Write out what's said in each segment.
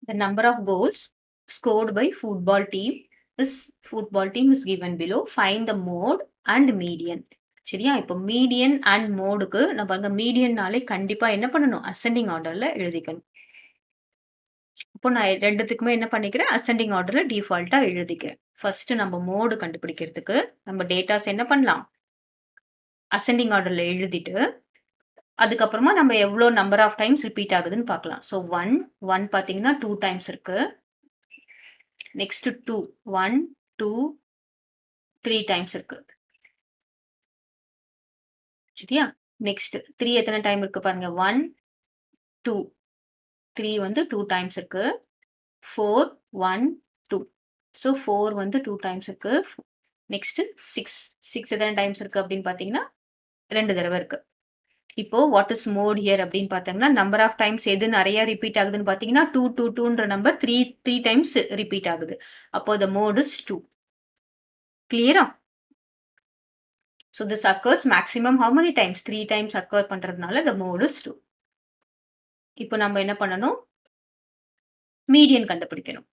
The number of goals scored by football team is given below. Find the mode and median. சரியா? இப்போ median and மோடுக்கு நம்ம அங்க மீடியன்னாலே கண்டிப்பா என்ன பண்ணணும்? அசெண்டிங் ஆர்டர்ல எழுதிக்கணும். இப்போ நான் ரெண்டுத்துக்குமே என்ன பண்ணிக்கிறேன்? அசெண்டிங் ஆர்டர்ல டிஃபால்ட்டா எழுதிக்கிறேன். ஃபர்ஸ்ட் நம்ம மோடு கண்டுபிடிக்கிறதுக்கு நம்ம டேட்டாஸ் என்ன பண்ணலாம்? அசெண்டிங் ஆர்டர்ல எழுதிட்டு அதுக்கப்புறமா நம்ம எவ்வளோ நம்பர் ஆஃப் டைம்ஸ் ரிப்பீட் ஆகுதுன்னு பார்க்கலாம். ஸோ ஒன் பார்த்தீங்கன்னா 2 டைம்ஸ் இருக்கு. நெக்ஸ்ட் 2 1 2 3 டைம்ஸ் இருக்கு. சரியா? நெக்ஸ்ட் 3 எத்தனை டைம் இருக்கு பாருங்க. 1 2 3 வந்து 2 டைம்ஸ் இருக்கு. 4 1 2 ஸோ 4 வந்து 2 டைம்ஸ் இருக்கு. நெக்ஸ்ட் 6 எத்தனை டைம்ஸ் இருக்கு அப்படின்னு பார்த்தீங்கன்னா 2 தடவை இருக்கு. இப்போ வாட் இஸ் மோட் ஹியர் அப்படின்னு பார்த்தாங்கன்னா நம்பர் ஆஃப் டைம்ஸ் எது நிறைய ரிப்பீட் ஆகுதுன்னு பார்த்தீங்கன்னா 2 நம்பர் 3 டைம்ஸ் ரிப்பீட் ஆகுது. அப்போ the mode is 2. கிளியரா? So this occurs maximum how many times? 3 times occur பண்றதுனால the mode is 2. இப்போ நம்ம என்ன பண்ணணும்? மீடியன் கண்டுபிடிக்கணும்.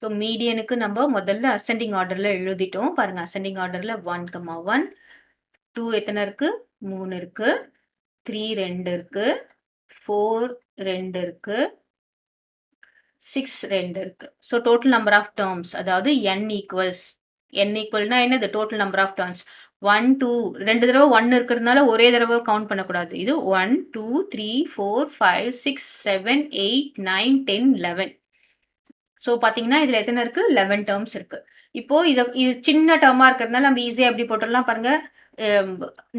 ஸோ மீடியனுக்கு நம்ம முதல்ல அசெண்டிங் ஆர்டர்ல எழுதிட்டோம். பாருங்க அசெண்டிங் ஆர்டர்ல 1, 1 2 எத்தனை இருக்கு? 3 இருக்கு. 3 2 இருக்கு. 4 2 இருக்கு. 6 2 இருக்கு. So total number of terms அதாவது n ஈக்குவல்ஸ் னா என்னது? டோட்டல் நம்பர் ஆஃப் டேர்ம்ஸ் 1 2 2 தடவை 1 இருக்கிறதுனால ஒரே தடவை கவுண்ட் பண்ணக்கூடாது. இது 1 2 3 4 5 6 7 8 9 10 11. ஸோ பார்த்தீங்கன்னா இதுல எத்தனை இருக்கு? 11 டேர்ம்ஸ் இருக்கு. இப்போ இது சின்ன டேர்மா இருக்கிறதுனால நம்ம ஈஸியா எப்படி போட்டுடலாம் பாருங்க.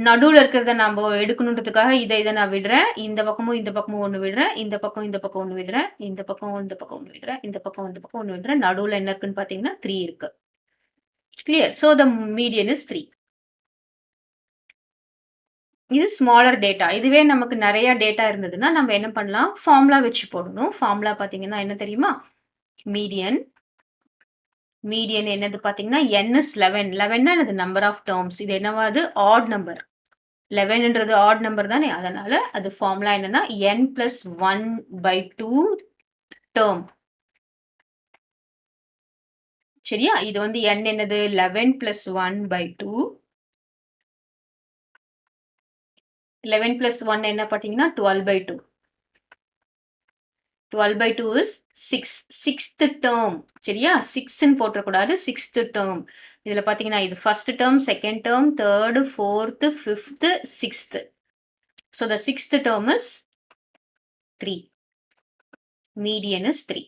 நடுவில் இருக்கிறத நம்ம எடுக்கணுன்றதுக்காக இதை நான் விடுறேன். இந்த பக்கமும் ஒன்று விடுறேன். இந்த பக்கம் ஒன்று விடுறேன். இந்த பக்கம் ஒன்று விடுறேன். இந்த பக்கம் ஒன்று விடுறேன். நடுவில் என்ன இருக்குன்னு பார்த்தீங்கன்னா 3 இருக்கு. Clear? So the median is 3. இது ஸ்மாலர் டேட்டா. இதுவே நமக்கு நிறைய டேட்டா இருந்ததுன்னா நம்ம என்ன பண்ணலாம்? ஃபார்முலா வச்சு போடணும். ஃபார்முலா பார்த்தீங்கன்னா என்ன தெரியுமா? மீடியன் என்னது பார்த்தீங்கன்னா n இஸ் 11. 11னா என்னது? Number of terms. இது என்னவாது? Odd number. 11ன்றது ஆட் நம்பர் தானே, அதனால அது ஃபார்முலா என்னன்னா n plus 1/2 டேர்ம். சரியா? இது வந்து n என்னது? 11 plus 1/2. 11 plus 1 என்ன பார்த்தீங்கன்னா 12/2. 12/2 is 6. 6th term. சரியா? 6ன்னு போட்டக்கூடாது. 6th term. இதுல பார்த்தீங்கன்னா இது first term, second term, third, fourth, fifth, sixth. So the 6th term is 3. Median is 3.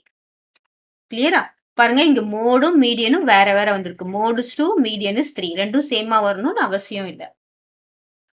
கிளியரா? பாருங்க இங்க மோடும் மீடியனும் வேற வேற வந்திருக்கு. Mode is 2, median is 3. ரெண்டும் சேமா வரணும்னு அவசியம் இல்லை.